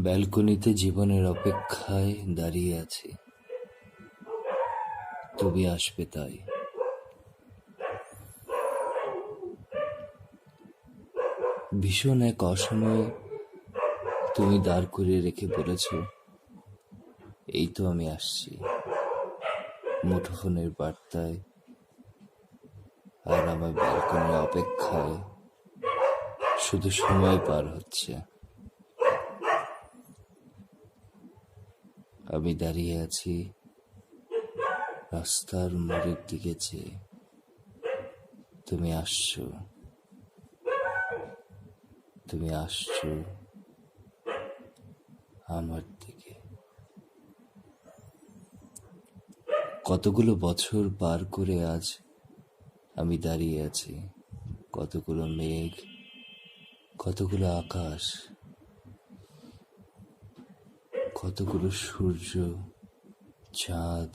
ব্যালকনিতে জীবনের অপেক্ষায় দাঁড়িয়ে আছি, তুমি আসবে তাই। ভীষণ এক অসময়ে তুমি দাঁড় করিয়ে রেখে বলেছ, এই তো আমি আসছি, মুঠোফোনের বার্তায় আর আমার ব্যালকনির অপেক্ষায় শুধু সময় পার হচ্ছে। আমি দাঁড়িয়ে আছি রাস্তার মোড়ের দিকে চেয়ে, তুমি আসছো, তুমি আসছো আমার দিকে। কতগুলো বছর পার করে আজ আমি দাঁড়িয়ে আছি, কতগুলো মেঘ, কতগুলো আকাশ, কতগুলো সূর্য, চাঁদ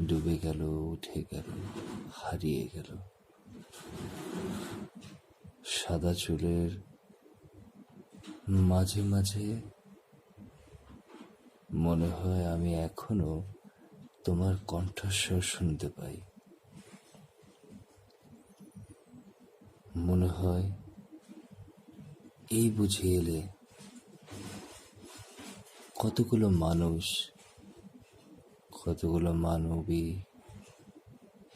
ডুবে গেল, উঠে গেল, হারিয়ে গেল। সাদা চুলের মাঝে মাঝে মনে হয় আমি এখনো তোমার কণ্ঠস্বর শুনতে পাই। মনে হয় এই বুঝে এলে। কতগুলো মানুষ, কতগুলো মানবী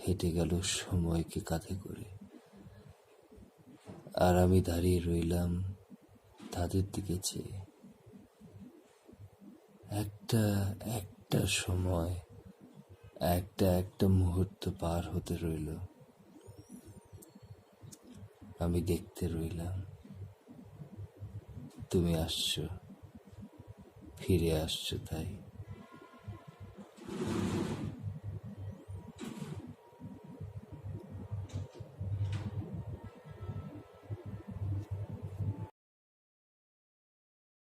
হেঁটে গেল সময়কে কাঁধে করে, আর আমি দাঁড়িয়ে রইলাম তাদের দিকে চেয়ে। একটা একটা সময়, একটা একটা মুহূর্ত পার হতে রইল, আমি দেখতে রইলাম। তুমি আসছো, ফিরে আসছো তাই।